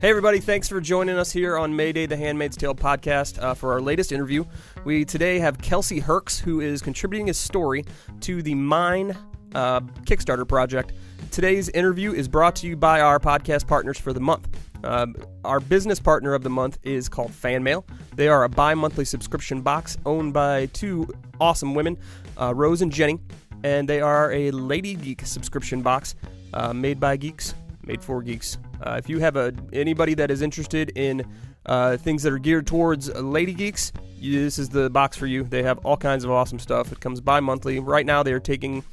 Hey everybody, thanks for joining us here on Mayday, the Handmaid's Tale podcast for our latest interview. We today have Kelsey Hercs, who is contributing his story to the Mine Kickstarter project. Today's interview is brought to you by our podcast partners for the month. Our business partner of the month is called Fan Mail. They are a bi-monthly subscription box owned by two awesome women, Rose and Jenny, and they are a Lady Geek subscription box made by geeks, made for geeks. If you have anybody that is interested in things that are geared towards lady geeks, this is the box for you. They have all kinds of awesome stuff. It comes bi-monthly. Right now they are taking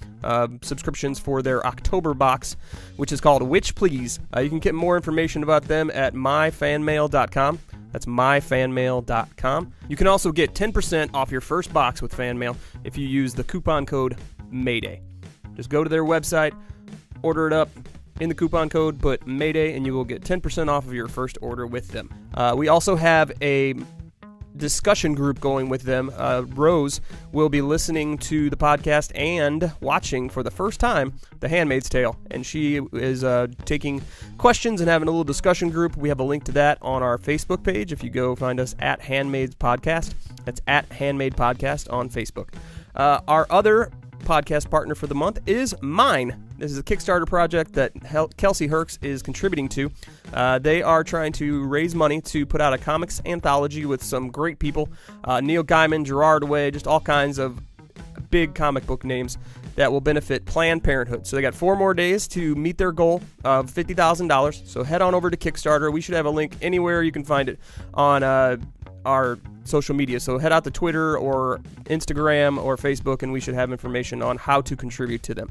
subscriptions for their October box, which is called Witch Please. You can get more information about them at myfanmail.com. That's myfanmail.com. You can also get 10% off your first box with Fan Mail if you use the coupon code MAYDAY. Just go to their website, order it up. In the coupon code, put Mayday, and you will get 10% off of your first order with them. We also have a discussion group going with them. Rose will be listening to the podcast and watching for the first time The Handmaid's Tale, and she is taking questions and having a little discussion group. We have a link to that on our Facebook page. If you go find us at Handmaid's Podcast, that's at Handmaid Podcast on Facebook. Our other podcast partner for the month is Mine. This is a Kickstarter project that Kelsey Hercs is contributing to. They are trying to raise money to put out a comics anthology with some great people. Neil Gaiman, Gerard Way, just all kinds of big comic book names that will benefit Planned Parenthood. So they got 4 more days to meet their goal of $50,000. So head on over to Kickstarter. We should have a link anywhere you can find it on our social media. So head out to Twitter or Instagram or Facebook, and we should have information on how to contribute to them.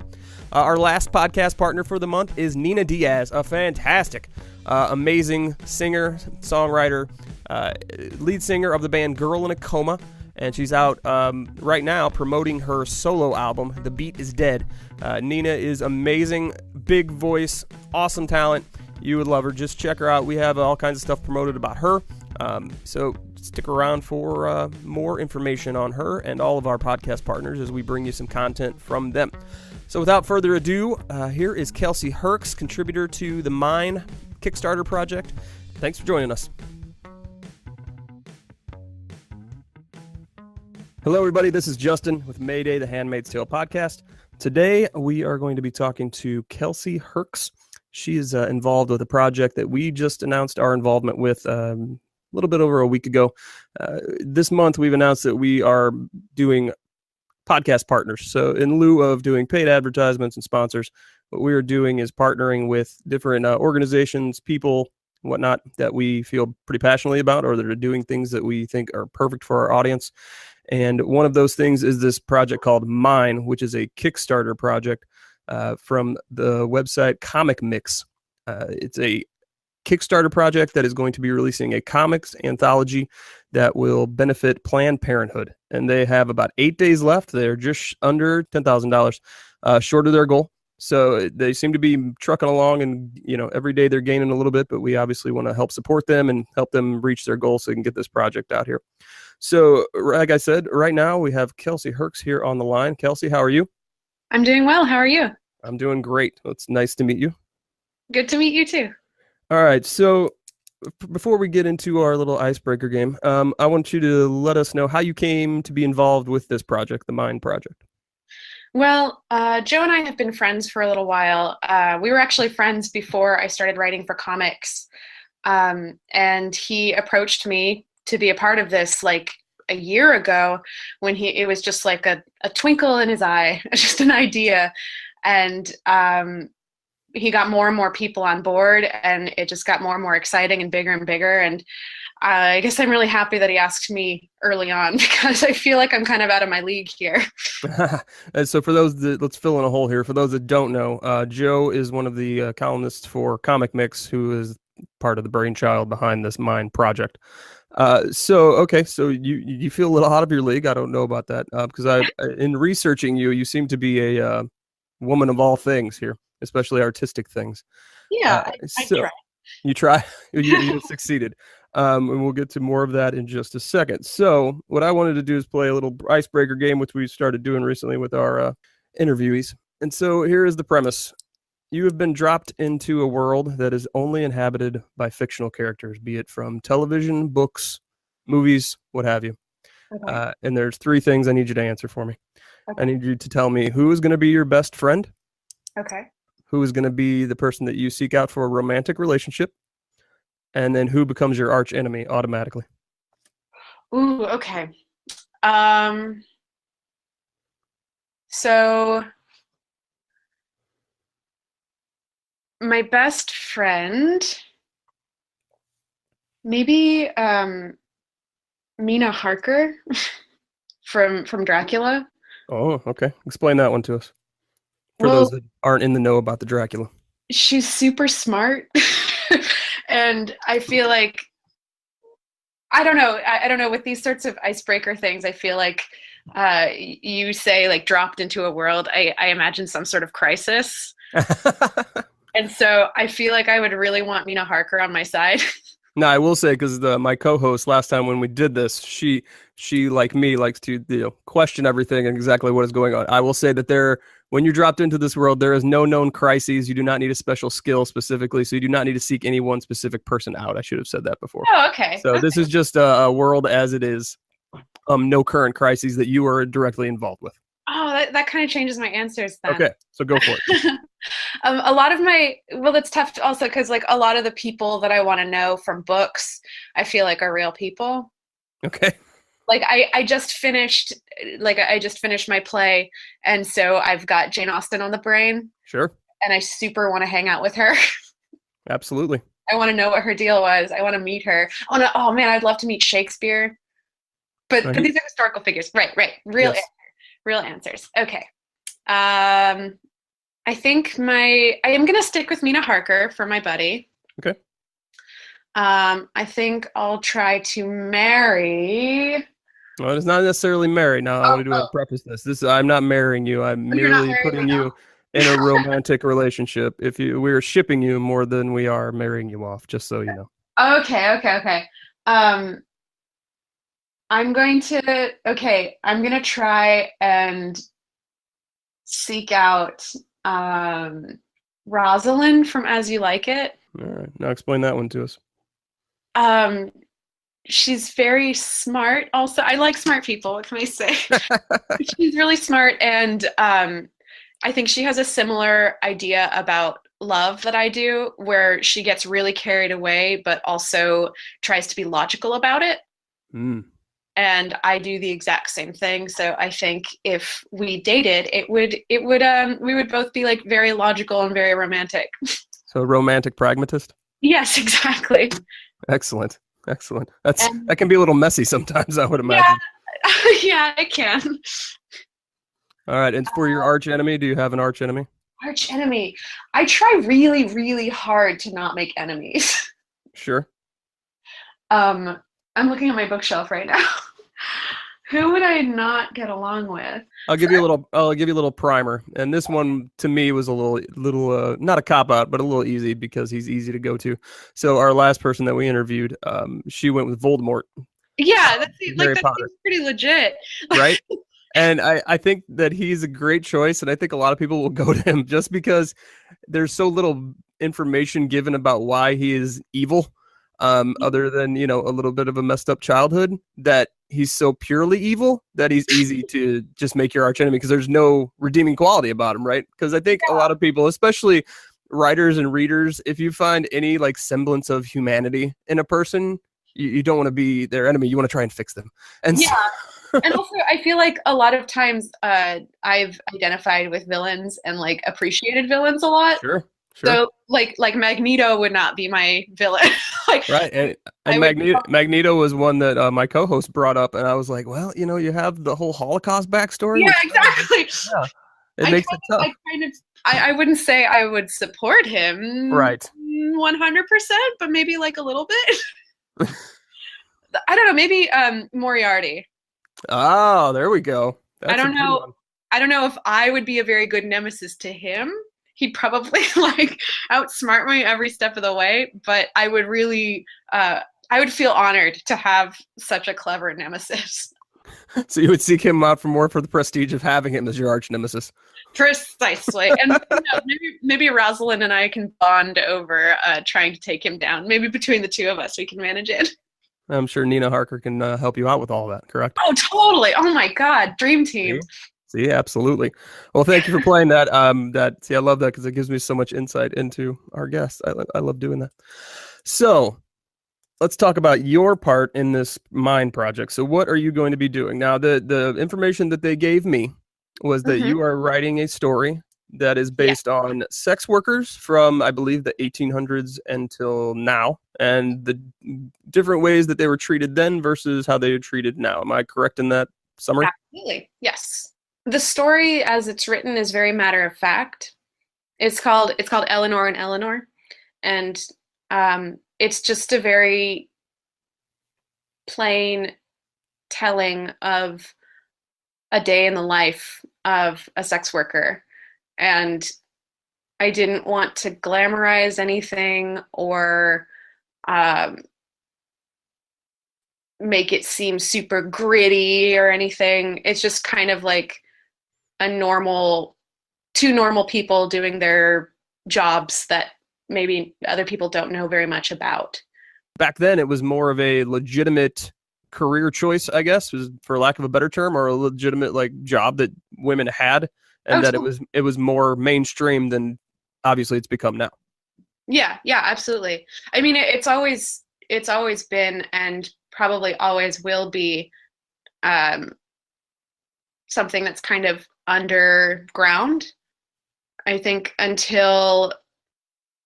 Our last podcast partner for the month is Nina Diaz, a fantastic, amazing singer, songwriter, lead singer of the band Girl in a Coma. And she's out right now promoting her solo album, The Beat is Dead. Nina is amazing, big voice, awesome talent. You would love her. Just check her out. We have all kinds of stuff promoted about her. So stick around for more information on her and all of our podcast partners as we bring you some content from them. So without further ado, here is Kelsey Hercs, contributor to the Mine Kickstarter project. Thanks for joining us. Hello, everybody. This is Justin with Mayday, the Handmaid's Tale podcast. Today, we are going to be talking to Kelsey Hercs. She is involved with a project that we just announced our involvement with a little bit over a week ago. This month, we've announced that we are doing podcast partners. So in lieu of doing paid advertisements and sponsors, what we are doing is partnering with different organizations, people, whatnot, that we feel pretty passionately about or that are doing things that we think are perfect for our audience. And one of those things is this project called Mine, which is a Kickstarter project from the website ComicMix. It's a Kickstarter project that is going to be releasing a comics anthology that will benefit Planned Parenthood. And they have about 8 days left. They're just under $10,000 short of their goal. So they seem to be trucking along, and every day they're gaining a little bit, but we obviously want to help support them and help them reach their goal so they can get this project out here. So like I said, right now we have Kelsey Hercs here on the line. Kelsey, how are you? I'm doing well. How are you? I'm doing great. It's nice to meet you. Good to meet you too. All right. So before we get into our little icebreaker game, I want you to let us know how you came to be involved with this project, the Mine project. Well, Joe and I have been friends for a little while. We were actually friends before I started writing for comics. And he approached me to be a part of this like a year ago when it was just like a twinkle in his eye, just an idea. And he got more and more people on board, and it just got more and more exciting and bigger and bigger. And I guess I'm really happy that he asked me early on, because I feel like I'm kind of out of my league here. And so for those that, let's fill in a hole here. For those that don't know, Joe is one of the columnists for ComicMix, who is part of the brainchild behind this Mine project. So you feel a little out of your league. I don't know about that because in researching you seem to be a woman of all things here, especially artistic things. Yeah, I try. You try. You succeeded. And we'll get to more of that in just a second. So what I wanted to do is play a little icebreaker game, which we started doing recently with our interviewees. And so here is the premise. You have been dropped into a world that is only inhabited by fictional characters, be it from television, books, movies, what have you. Okay. And there's three things I need you to answer for me. I Okay. need you to tell me who is going to be your best friend, Okay. who is going to be the person that you seek out for a romantic relationship, and then who becomes your arch enemy automatically. Ooh, okay. Um, so my best friend, maybe Mina Harker from Dracula. Oh, okay. Explain that one to us. For those Well, that aren't in the know about the Dracula. she's super smart, and I feel like I don't know. I don't know with these sorts of icebreaker things. I feel like you say like dropped into a world. I imagine some sort of crisis, and so I feel like I would really want Mina Harker on my side. Now, I will say, because my co-host last time when we did this, she like me likes to question everything and exactly what is going on. I will say that when you're dropped into this world, there is no known crises. You do not need a special skill specifically, so you do not need to seek any one specific person out. I should have said that before. Oh, okay. So Okay. this is just a world as it is. No current crises that you are directly involved with. Oh, that kind of changes my answers then. Okay, so go for it. A lot of it's tough also because like a lot of the people that I want to know from books, I feel like are real people. Okay. Like I just finished my play, and so I've got Jane Austen on the brain, Sure. and I super want to hang out with her. Absolutely. I want to know what her deal was. I want to meet her. Oh man, I'd love to meet Shakespeare. But these are historical figures. Right. Real answers. Okay. I think I am going to stick with Mina Harker for my buddy. Okay. I think I'll try to marry. Well, it's not necessarily marry. Now, I want to preface this. I'm not marrying you. I'm merely putting you in a romantic relationship. We're shipping you more than we are marrying you off, just so you know. Okay. I'm going to try and seek out Rosalind from As You Like It. All right. Now explain that one to us. She's very smart also. I like smart people, what can I say? She's really smart, and I think she has a similar idea about love that I do, where she gets really carried away but also tries to be logical about it. And I do the exact same thing. So I think if we dated, we would both be like very logical and very romantic. So romantic pragmatist? Yes, exactly. Excellent. That can be a little messy sometimes, I would imagine. Yeah, it can. All right. And for your arch enemy, do you have an arch enemy? Arch enemy. I try really, really hard to not make enemies. Sure. I'm looking at my bookshelf right now. Who would I not get along with? I'll give you a little primer. And this one to me was a little not a cop out, but a little easy because he's easy to go to. So our last person that we interviewed, she went with Voldemort. Yeah, that seems pretty legit. Right? And I think that he's a great choice, and I think a lot of people will go to him just because there's so little information given about why he is evil. Other than, a little bit of a messed up childhood, that he's so purely evil that he's easy to just make your arch enemy because there's no redeeming quality about him, right? Because I think a lot of people, especially writers and readers, if you find any like semblance of humanity in a person, you don't want to be their enemy. You want to try and fix them. And yeah. And also, I feel like a lot of times I've identified with villains and like appreciated villains a lot. Sure. So like Magneto would not be my villain. Right. And Magneto was one that my co-host brought up, and I was like, well, you have the whole Holocaust backstory. Yeah, exactly. It makes it tough. I wouldn't say I would support him. Right. 100%, but maybe like a little bit. I don't know. Maybe Moriarty. Oh, there we go. That's I don't know. I don't know if I would be a very good nemesis to him. He'd probably like outsmart me every step of the way, but I would really, I would feel honored to have such a clever nemesis. So you would seek him out for the prestige of having him as your arch nemesis. Precisely. And maybe Rosalind and I can bond over trying to take him down. Maybe between the two of us, we can manage it. I'm sure Nina Harker can help you out with all that, correct? Oh, totally. Oh my God. Dream team. See, absolutely. Well, thank you for playing that. See, I love that because it gives me so much insight into our guests. I love doing that. So let's talk about your part in this Mind project. So what are you going to be doing? Now, the information that they gave me was that you are writing a story that is based on sex workers from, I believe, the 1800s until now, and the different ways that they were treated then versus how they are treated now. Am I correct in that summary? Absolutely. Yes. The story as it's written is very matter of fact. It's called Eleanor and Eleanor. And it's just a very plain telling of a day in the life of a sex worker. And I didn't want to glamorize anything or make it seem super gritty or anything. It's just kind of like two normal people doing their jobs that maybe other people don't know very much about. Back then, it was more of a legitimate career choice, I guess, for lack of a better term, or a legitimate job that women had, and it was more mainstream than obviously it's become now. Yeah, absolutely. I mean, it's always been and probably always will be something that's kind of underground. I think until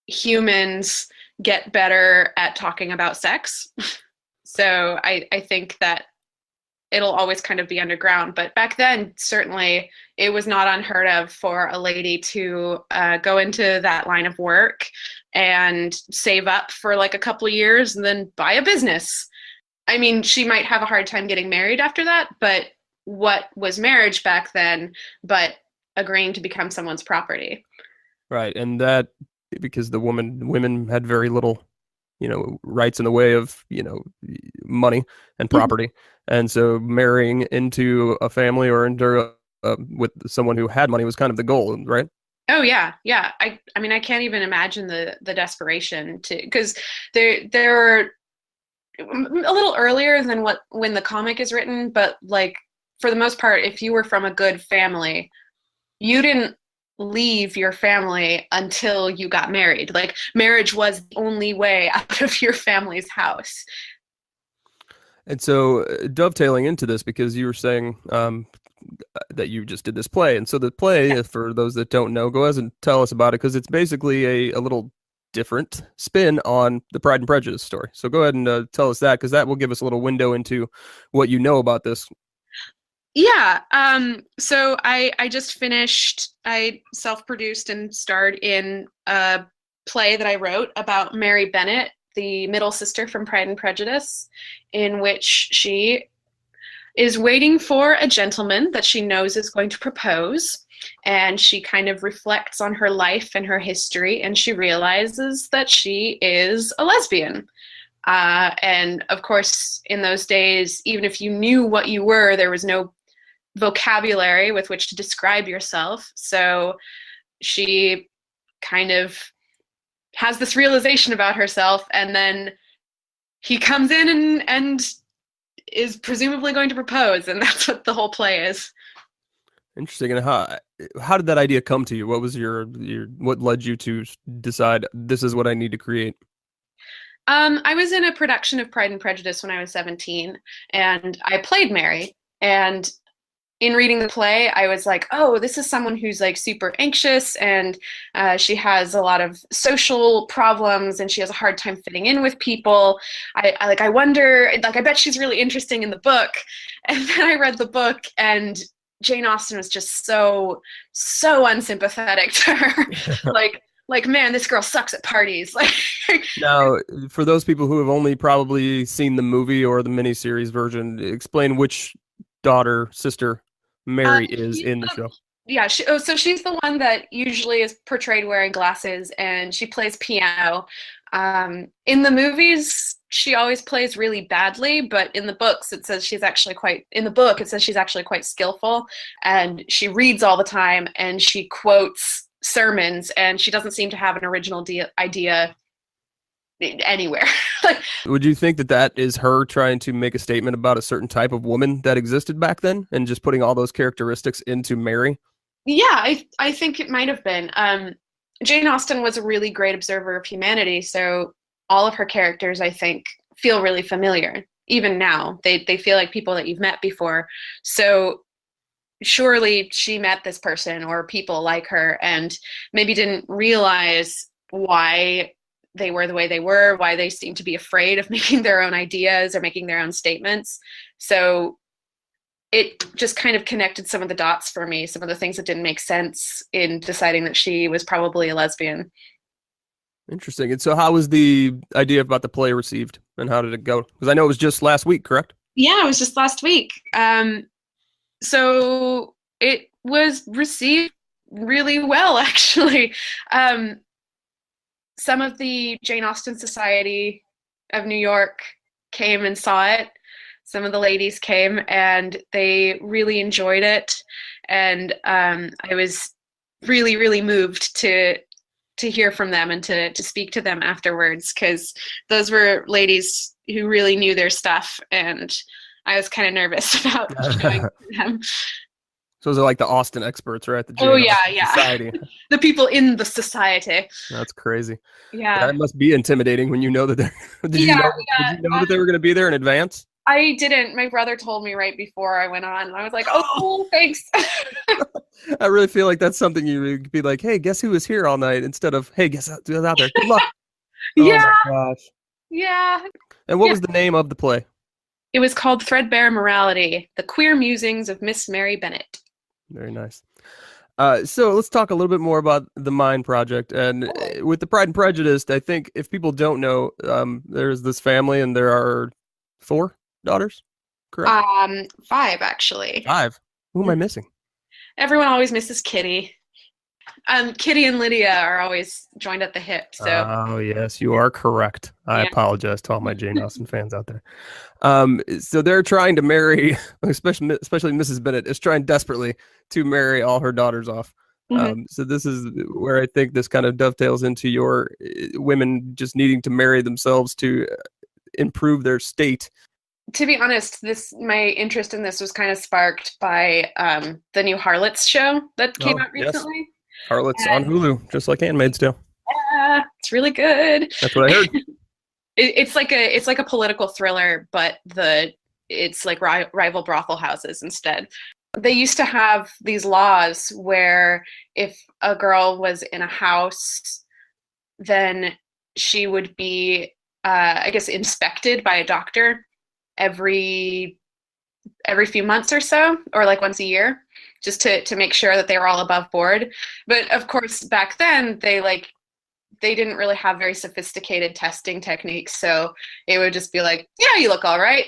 humans get better at talking about sex. So I think that it'll always kind of be underground. But back then, certainly, it was not unheard of for a lady to go into that line of work and save up for like a couple of years and then buy a business. I mean, she might have a hard time getting married after that, but what was marriage back then but agreeing to become someone's property? Right, and that because women had very little, rights in the way of, money and property. And so marrying into a family or into with someone who had money was kind of the goal, right? Oh yeah. I mean, I can't even imagine the desperation because they're a little earlier than when the comic is written, but like for the most part, if you were from a good family, you didn't leave your family until you got married. Like marriage was the only way out of your family's house. And so dovetailing into this, because you were saying that you just did this play. And so the play, for those that don't know, go ahead and tell us about it, because it's basically a little different spin on the Pride and Prejudice story. So go ahead and tell us that, because that will give us a little window into what you know about this. Yeah. So I just finished, I self-produced and starred in a play that I wrote about Mary Bennet, the middle sister from Pride and Prejudice, in which she is waiting for a gentleman that she knows is going to propose. And she kind of reflects on her life and her history, and she realizes that she is a lesbian. And of course, in those days, even if you knew what you were, there was no vocabulary with which to describe yourself. So she kind of has this realization about herself, and then he comes in and is presumably going to propose, and that's what the whole play is. Interesting. And how did that idea come to you? What was what led you to decide this is what I need to create? I was in a production of Pride and Prejudice when I was 17, and I played Mary. And in reading the play, I was like, oh, this is someone who's like super anxious, and she has a lot of social problems, and she has a hard time fitting in with people. I wonder, like, I bet she's really interesting in the book. And then I read the book, and Jane Austen was just so unsympathetic to her. like, man, this girl sucks at parties. Like, now, for those people who have only probably seen the movie or the miniseries version, explain which sister Mary is in the show. Yeah, so she's the one that usually is portrayed wearing glasses, and she plays piano. In the movies, she always plays really badly, but in the books it says she's actually quite skillful, and she reads all the time and she quotes sermons, and she doesn't seem to have an original idea anywhere. Would you think that that is her trying to make a statement about a certain type of woman that existed back then and just putting all those characteristics into Mary? Yeah, I think it might have been. Jane Austen was a really great observer of humanity, so all of her characters, I think, feel really familiar. Even now, they feel like people that you've met before. So surely she met this person or people like her and maybe didn't realize why they were the way they were, why they seemed to be afraid of making their own ideas or making their own statements. So it just kind of connected some of the dots for me, some of the things that didn't make sense in deciding that she was probably a lesbian. Interesting. And so how was the idea about the play received, and how did it go? Because I know it was just last week, correct? Yeah, it was just last week. So it was received really well, actually. Some of the Jane Austen Society of New York came and saw it. Some of the ladies came and they really enjoyed it. And I was really, really moved to hear from them and to speak to them afterwards, because those were ladies who really knew their stuff, and I was kind of nervous about showing them. So those are like the Austen experts, right? The Jane Austen Society. The people in the society. That's crazy. Yeah. That must be intimidating when you know that they're. Did you know that they were going to be there in advance? I didn't. My brother told me right before I went on, and I was like, "Oh, cool, thanks." I really feel like that's something you would be like, "Hey, guess who was here all night?" Instead of, "Hey, guess who's out there? Good luck." Yeah. Oh my gosh. Yeah. And what was the name of the play? It was called Threadbare Morality: The Queer Musings of Miss Mary Bennet. Very nice. So let's talk a little bit more about the Mind Project. And with the Pride and Prejudice, I think if people don't know, there's this family and there are 4 daughters, correct? 5, actually. 5? Who am I missing? Everyone always misses Kitty. Kitty and Lydia are always joined at the hip. So. Oh, yes, you are correct. I apologize to all my Jane Austen fans out there. So they're trying to marry, especially Mrs. Bennet is trying desperately to marry all her daughters off. Mm-hmm. So this is where I think this kind of dovetails into your women just needing to marry themselves to improve their state. To be honest, my interest in this was kind of sparked by the new Harlots show that came out recently. Yes. Harlots on Hulu, just like Handmaid's Tale. Yeah, it's really good. That's what I heard. It's like a political thriller, but it's like rival brothel houses instead. They used to have these laws where if a girl was in a house, then she would be, I guess, inspected by a doctor every few months or so, or like once a year, just to make sure that they were all above board. But of course, back then they didn't really have very sophisticated testing techniques, so it would just be like, yeah, you look all right.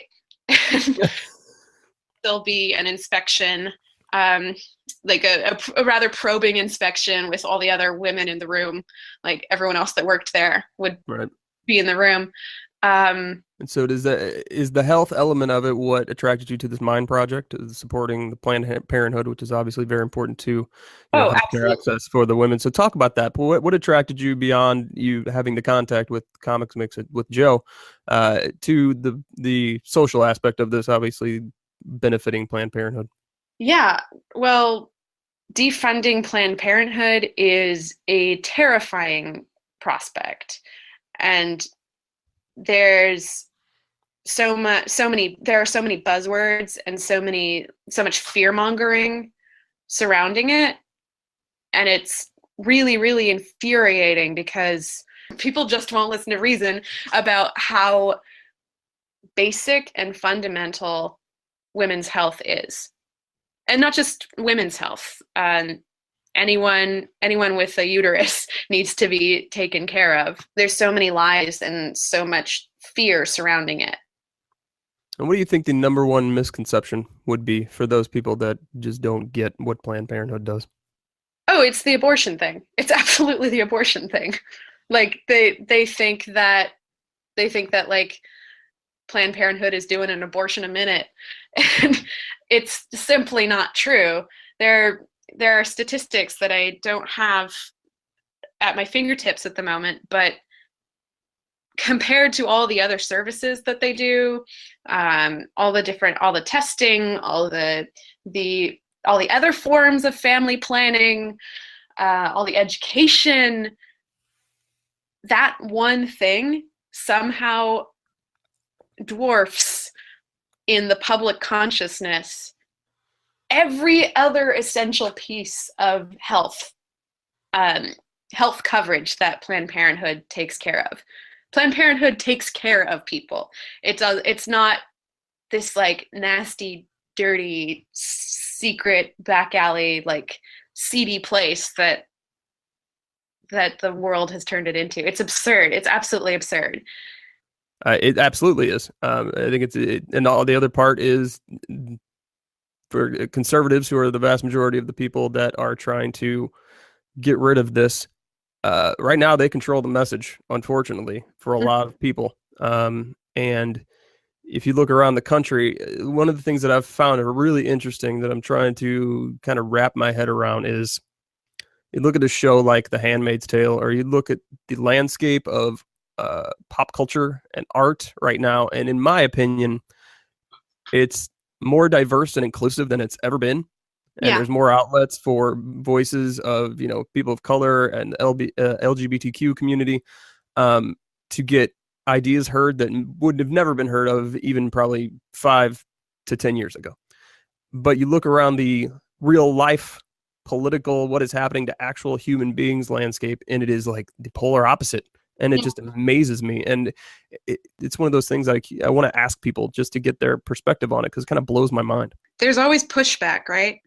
There'll be an inspection, like a rather probing inspection with all the other women in the room, like everyone else that worked there would be in the room. And so is the health element of it what attracted you to this Mind Project, supporting the Planned Parenthood, which is obviously very important to healthcare access for the women. So talk about that. What attracted you beyond you having the contact with ComicMix with Joe to the social aspect of this, obviously benefiting Planned Parenthood? Yeah, well, defunding Planned Parenthood is a terrifying prospect, and there's so many buzzwords and so much fear mongering surrounding it, and it's really, really infuriating because people just won't listen to reason about how basic and fundamental women's health is, and not just women's health. Anyone with a uterus needs to be taken care of. There's so many lies and so much fear surrounding it. And what do you think the number one misconception would be for those people that just don't get what Planned Parenthood does? Oh, it's the abortion thing. It's absolutely the abortion thing. Like they think that They think that like Planned Parenthood is doing an abortion a minute, and it's simply not true. There are statistics that I don't have at my fingertips at the moment, but compared to all the other services that they do, all the testing, all the other forms of family planning, all the education, that one thing somehow dwarfs in the public consciousness every other essential piece of health coverage that Planned Parenthood takes care of. Planned Parenthood takes care of people. It's not this like nasty, dirty, secret back alley, like seedy place that the world has turned it into. It's absurd. It's absolutely absurd. It absolutely is. I think and all the other part is for conservatives, who are the vast majority of the people that are trying to get rid of this. Right now, they control the message, unfortunately, for a lot of people. And if you look around the country, one of the things that I've found really interesting that I'm trying to kind of wrap my head around is you look at a show like The Handmaid's Tale, or you look at the landscape of pop culture and art right now. And in my opinion, it's more diverse and inclusive than it's ever been. And there's more outlets for voices of, people of color and LGBTQ community to get ideas heard that would have never been heard of even probably 5 to 10 years ago. But you look around the real life political, what is happening to actual human beings landscape, and it is like the polar opposite. And it just amazes me. And it's one of those things I want to ask people just to get their perspective on it, because it kind of blows my mind. There's always pushback, right?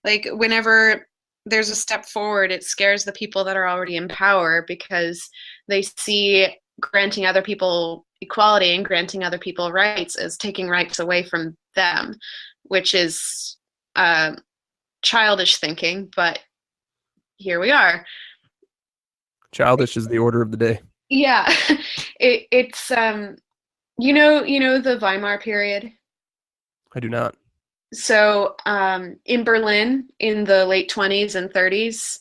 Like whenever there's a step forward, it scares the people that are already in power, because they see granting other people equality and granting other people rights as taking rights away from them, which is childish thinking, but here we are. Childish is the order of the day. Yeah. It's you know the Weimar period? I do not. So in Berlin in the late 20s and 30s,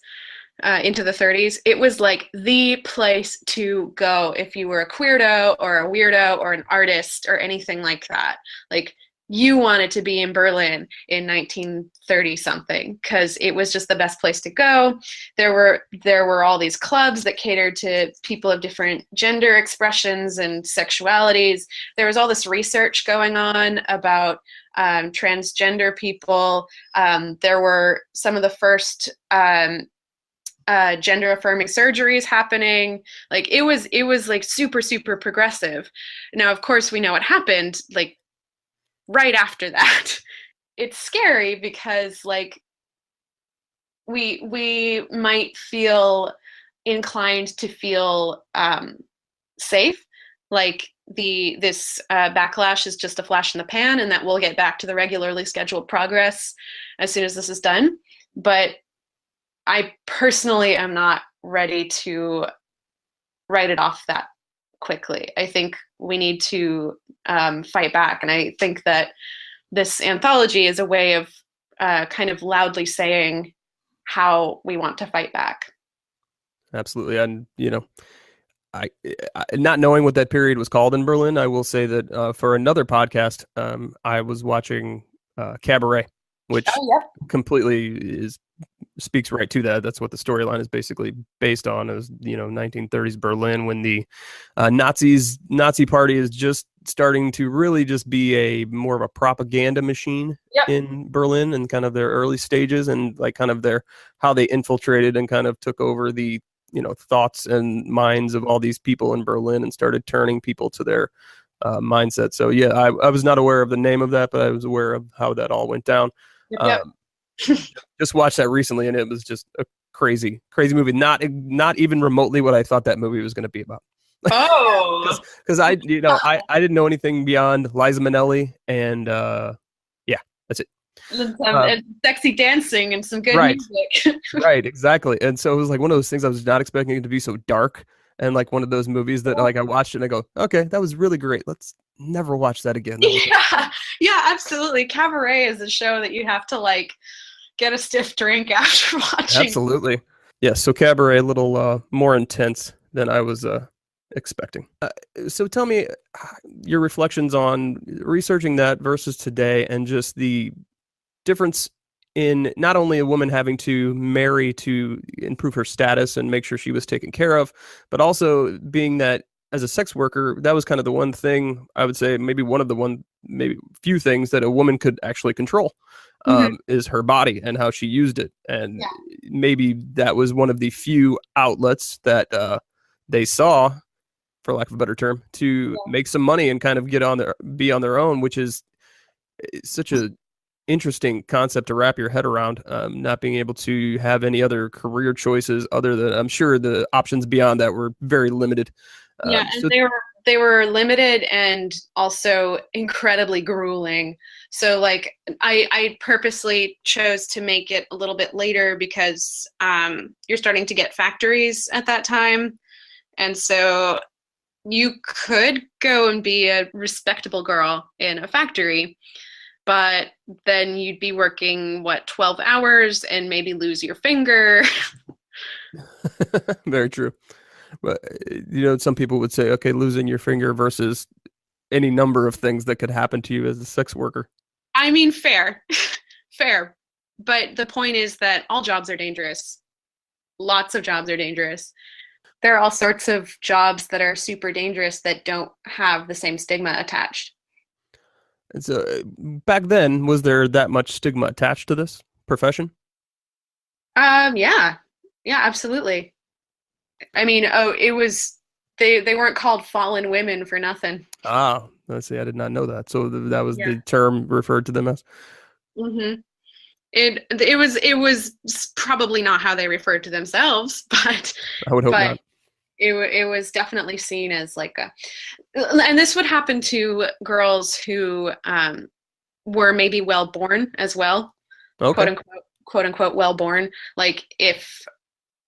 into the 30s, it was like the place to go if you were a queerdo or a weirdo or an artist or anything like that. Like, you wanted to be in Berlin in 1930 something, because it was just the best place to go. There were all these clubs that catered to people of different gender expressions and sexualities. There was all this research going on about transgender people. There were some of the first gender affirming surgeries happening. Like it was like super, super progressive. Now, of course, we know what happened like right after that. It's scary because like we might feel inclined to feel safe, like this backlash is just a flash in the pan and that we'll get back to the regularly scheduled progress as soon as this is done. But I personally am not ready to write it off that quickly. I think we need to fight back. And I think that this anthology is a way of kind of loudly saying how we want to fight back. Absolutely. And, I not knowing what that period was called in Berlin, I will say that for another podcast, I was watching Cabaret, which completely speaks right to that. That's what the storyline is basically based on, is 1930s Berlin, when the Nazi party is just starting to really just be a more of a propaganda machine in Berlin, and kind of their early stages, and like kind of how they infiltrated and kind of took over the thoughts and minds of all these people in Berlin and started turning people to their mindset. So yeah, I was not aware of the name of that, but I was aware of how that all went down. Just watched that recently, and it was just a crazy movie. Not even remotely what I thought that movie was going to be about. Oh, because I didn't know anything beyond Liza Minnelli, and that's it. And sexy dancing and some good music. Right, exactly. And so it was like one of those things I was not expecting it to be so dark. and like one of those movies that like I watched it and I go, okay, that was really great. Let's never watch that again. That was Yeah, yeah, absolutely. Cabaret is a show that you have to like get a stiff drink after watching. absolutely. Yeah, so Cabaret a little more intense than I was expecting. So tell me your reflections on researching that versus today and just the difference in not only a woman having to marry to improve her status and make sure she was taken care of, but also being that as a sex worker, that was kind of the one thing I would say, maybe one of the maybe few things that a woman could actually control, Mhm. is her body and how she used it. And Yeah. maybe that was one of the few outlets that they saw, for lack of a better term, to make some money and kind of be on their own, which is such a interesting concept to wrap your head around. Not being able to have any other career choices other than, I'm sure the options beyond that were very limited. Yeah, and So they were limited and also incredibly grueling. So like I purposely chose to make it a little bit later because you're starting to get factories at that time. And so you could go and be a respectable girl in a factory, but then you'd be working, what, 12 hours and maybe lose your finger. very true. But some people would say, okay, losing your finger versus any number of things that could happen to you as a sex worker. I mean, fair, fair. But the point is that all jobs are dangerous. Lots of jobs are dangerous. There are all sorts of jobs that are super dangerous that don't have the same stigma attached. And so back then, was there that much stigma attached to this profession? Yeah, yeah, absolutely. I mean, it was they weren't called fallen women for nothing. Ah, let's see, I did not know that. So that was Yeah. the term referred to them as. hmm it was probably not how they referred to themselves, I would hope but not. it was definitely seen as like a, and this would happen to girls who were maybe well born as well, Okay. quote unquote well born. Like if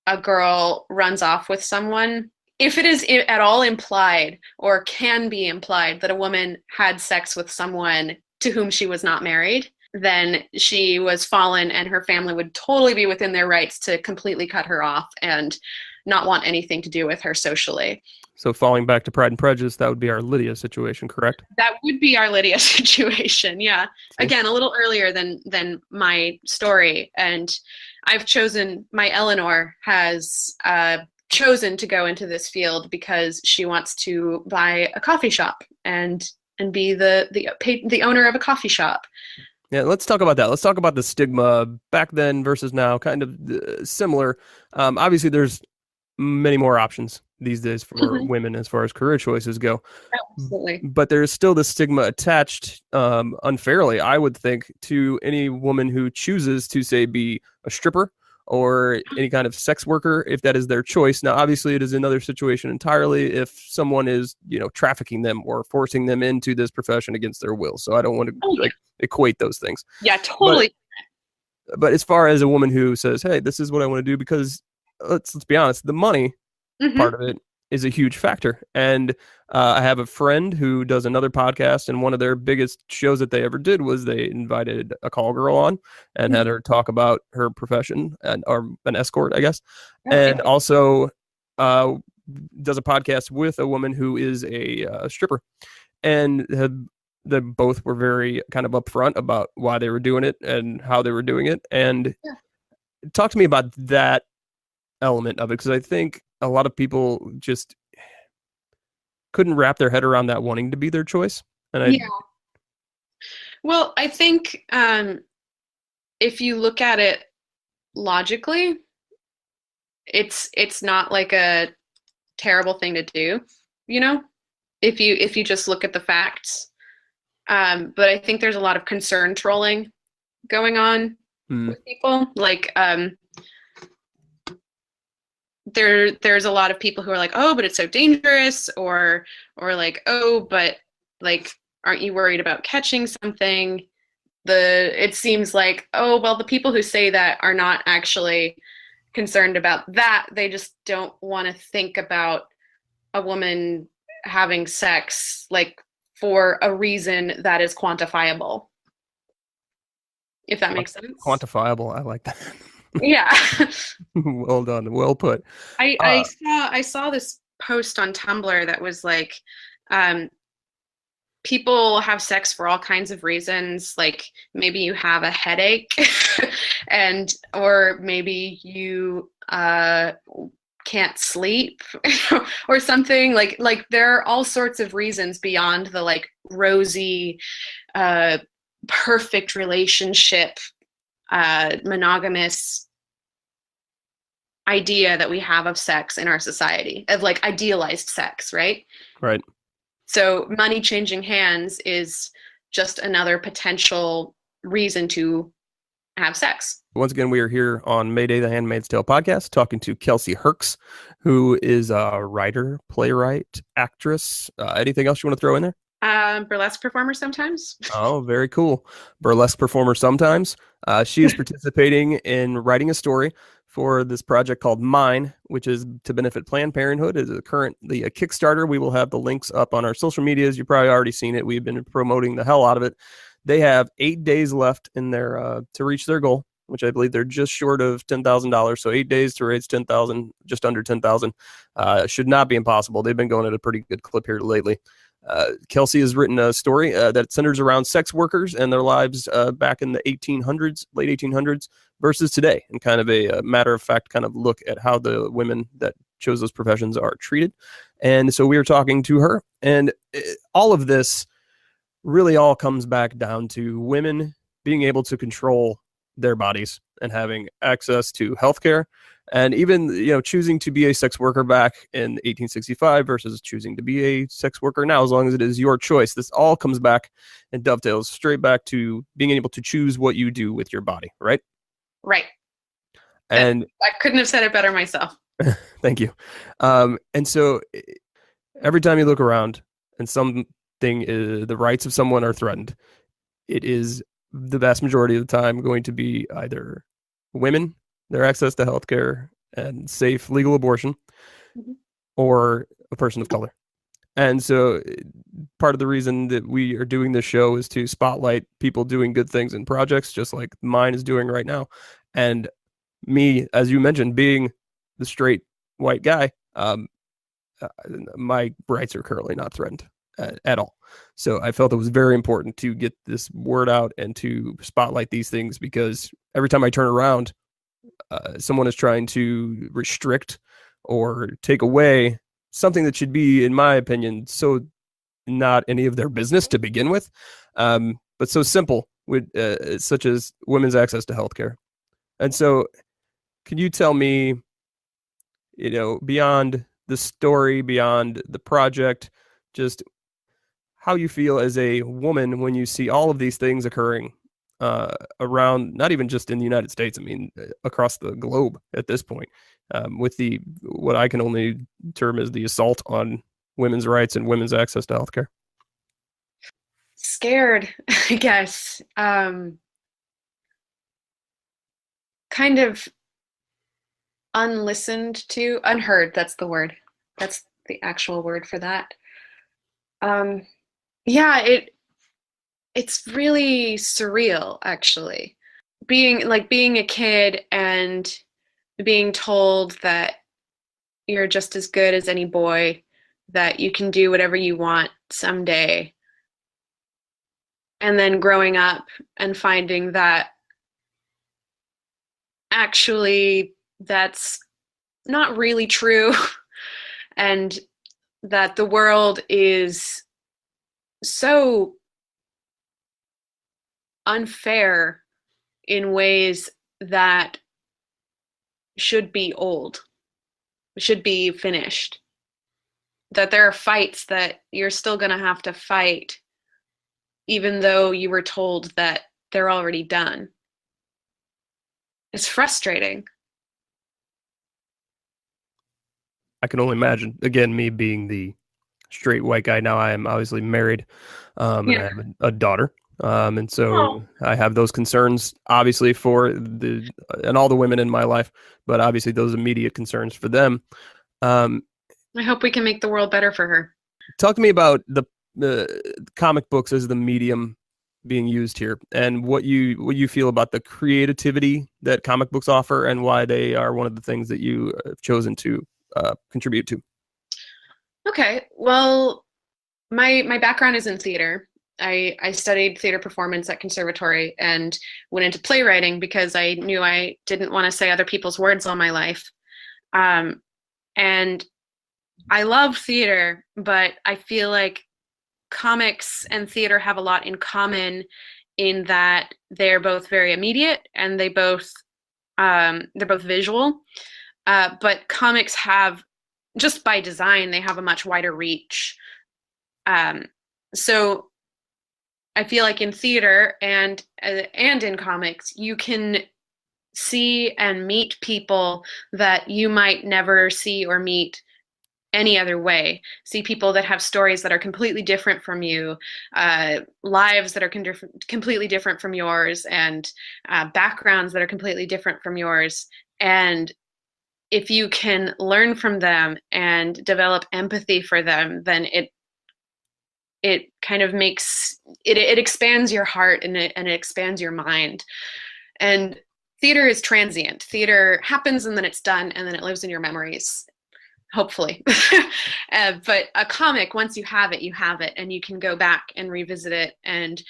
a girl runs off with someone, if it is at all implied or can be implied that a woman had sex with someone to whom she was not married, then she was fallen and her family would totally be within their rights to completely cut her off and not want anything to do with her socially. So falling back to Pride and Prejudice, that would be our Lydia situation, correct? That would be our Lydia situation. Yeah. See? Again, a little earlier than my story. And I've chosen, my Eleanor has chosen to go into this field because she wants to buy a coffee shop and be the owner of a coffee shop. Yeah, let's talk about that. Let's talk about the stigma back then versus now, kind of similar. Obviously, there's many more options these days for Mhm. women as far as career choices go. Absolutely. But there's still the stigma attached, unfairly, I would think, to any woman who chooses to, say, be a stripper or any kind of sex worker, if that is their choice. Now, obviously, it is another situation entirely if someone is, trafficking them or forcing them into this profession against their will. So I don't want to Oh yeah. equate those things. Yeah, But totally. as far as a woman who says, "Hey, this is what I want to do," because let's be honest, the money part hmm of it is a huge factor. And I have a friend who does another podcast, and one of their biggest shows that they ever did was they invited a call girl on and had her talk about her profession or an escort, I guess, and also uh, does a podcast with a woman who is a stripper, and they both were very kind of upfront about why they were doing it and how they were doing it. And Yeah. talk to me about that element of it, because I think a lot of people just couldn't wrap their head around that wanting to be their choice. And I Yeah. Well, I think if you look at it logically, it's not like a terrible thing to do, you know, if you just look at the facts. But I think there's a lot of concern trolling going on hmm, with people. Like there's a lot of people who are like, oh, but it's so dangerous, or like, oh, but like, aren't you worried about catching something? It seems like, oh, well, the people who say that are not actually concerned about that. They just don't want to think about a woman having sex like for a reason that is quantifiable, if that makes sense. Quantifiable. I like that. Yeah. Well done. Well put. I saw this post on Tumblr that was like, um, people have sex for all kinds of reasons. Like maybe you have a headache, and or maybe you can't sleep or something. Like there are all sorts of reasons beyond the like rosy, perfect relationship, monogamous idea that we have of sex in our society, of like idealized sex, right? Right. So money changing hands is just another potential reason to have sex. Once again, we are here on Mayday, the Handmaid's Tale podcast, talking to Kelsey Hercs, who is a writer, playwright, actress. Anything else you want to throw in there? Burlesque performer sometimes. Oh, very cool. Burlesque performer sometimes. She is participating in writing a story for this project called Mine, which is to benefit Planned Parenthood. It is currently a Kickstarter. We will have the links up on our social medias. You've probably already seen it. We've been promoting the hell out of it. They have 8 days left in their to reach their goal, which I believe they're just short of $10,000. So 8 days to raise 10,000, just under 10,000, should not be impossible. They've been going at a pretty good clip here lately. Kelsey has written a story that centers around sex workers and their lives back in the 1800s, late 1800s, versus today, and kind of a matter-of-fact kind of look at how the women that chose those professions are treated. And so we were talking to her, and all of this really all comes back down to women being able to control their bodies and having access to healthcare, and even, you know, choosing to be a sex worker back in 1865 versus choosing to be a sex worker now, as long as it is your choice. This all comes back and dovetails straight back to being able to choose what you do with your body, right? Right. And I couldn't have said it better myself. thank you. And so every time you look around and something is, the rights of someone are threatened, it is the vast majority of the time going to be either women, their access to healthcare and safe legal abortion, Mm-hmm. or a person of color. And so part of the reason that we are doing this show is to spotlight people doing good things in projects, just like Mine is doing right now. And me, as you mentioned, being the straight white guy, my rights are currently not threatened at all. So I felt it was very important to get this word out and to spotlight these things, because every time I turn around, someone is trying to restrict or take away something that should be, in my opinion, so not any of their business to begin with, but so simple, with such as women's access to healthcare. And so, can you tell me, you know, beyond the story, beyond the project, just how you feel as a woman when you see all of these things occurring around, not even just in the United States, I mean, across the globe at this point, with the, what I can only term as the assault on women's rights and women's access to healthcare? Scared, I guess. Kind of unlistened to, unheard, that's the word. That's the actual word for that. Yeah, it's really surreal, actually. Being a kid and being told that you're just as good as any boy, that you can do whatever you want someday. And then growing up and finding that actually that's not really true, and that the world is so unfair in ways that should be old, should be finished. That there are fights that you're still going to have to fight, even though you were told that they're already done. It's frustrating. I can only imagine. Again, me being the straight white guy now, I am obviously married, and I have a daughter. And so I have those concerns, obviously, for the and all the women in my life, but obviously those immediate concerns for them. I hope we can make the world better for her. Talk to me about the comic books as the medium being used here, and what you feel about the creativity that comic books offer, and why they are one of the things that you have chosen to contribute to. Okay, well, my background is in theater. I studied theater performance at conservatory and went into playwriting because I knew I didn't want to say other people's words all my life. And I love theater, but I feel like comics and theater have a lot in common in that they're both very immediate and they're both visual. But comics have, just by design, they have a much wider reach. So I feel like in theater and in comics, you can see and meet people that you might never see or meet any other way. See people that have stories that are completely different from you, lives that are completely different from yours, and backgrounds that are completely different from yours. And if you can learn from them and develop empathy for them, then it kind of makes it expands your heart, and it expands your mind. And theater is transient. Theater happens and then it's done, and then it lives in your memories, hopefully. But a comic, once you have it, and you can go back and revisit it and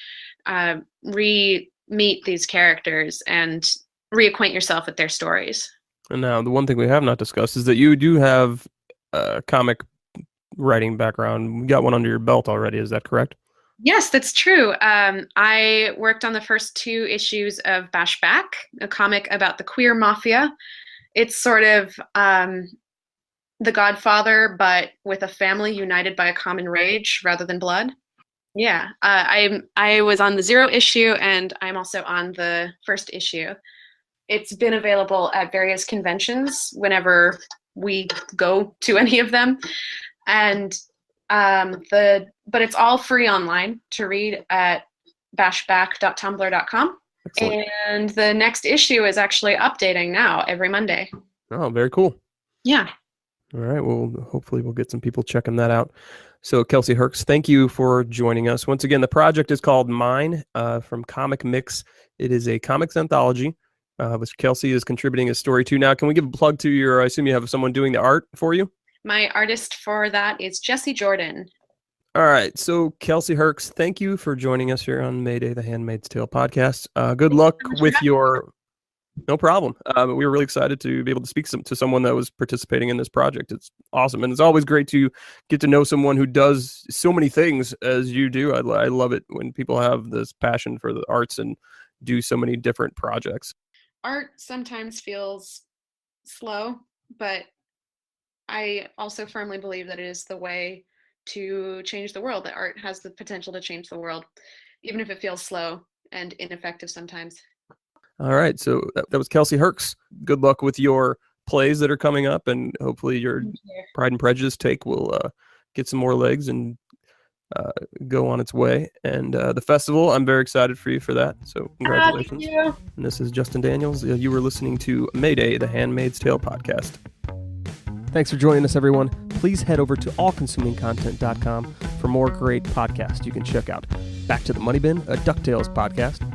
re-meet these characters and reacquaint yourself with their stories. And now the one thing we have not discussed is that you do have a comic writing background. You got one under your belt already, is that correct? Yes, that's true. I worked on the first 2 issues of Bash Back, a comic about the queer mafia. It's sort of The Godfather, but with a family united by a common rage rather than blood. Yeah, I was on the 0 issue, and I'm also on the first issue. It's been available at various conventions whenever we go to any of them, and but it's all free online to read at bashback.tumblr.com. Excellent. And the next issue is actually updating now every Monday. Oh, very cool. Yeah. All right. Well, hopefully we'll get some people checking that out. So, Kelsey Hercs, thank you for joining us. Once again, the project is called Mine from ComicMix. It is a comics anthology, which Kelsey is contributing a story to. Now, can we give a plug to your, I assume you have someone doing the art for you? My artist for that is Jesse Jordan. All right. So, Kelsey Hercs, thank you for joining us here on Mayday, the Handmaid's Tale podcast. Good luck with your... No problem. We were really excited to be able to speak to someone that was participating in this project. It's awesome. And it's always great to get to know someone who does so many things as you do. I love it when people have this passion for the arts and do so many different projects. Art sometimes feels slow, but I also firmly believe that it is the way to change the world, that art has the potential to change the world, even if it feels slow and ineffective sometimes. All right. So that was Kelsey Hercs. Good luck with your plays that are coming up, and hopefully your Pride and Prejudice take will get some more legs and go on its way. And the festival, I'm very excited for you for that. So congratulations. Thank you. And this is Justin Daniels. You were listening to Mayday, the Handmaid's Tale podcast. Thanks for joining us, everyone. Please head over to allconsumingcontent.com for more great podcasts you can check out. Back to the Money Bin, a DuckTales podcast,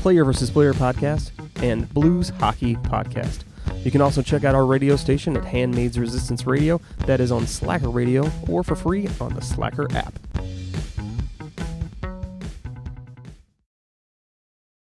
Player vs. Player podcast, and Blues Hockey podcast. You can also check out our radio station at Handmaid's Resistance Radio. That is on Slacker Radio or for free on the Slacker app.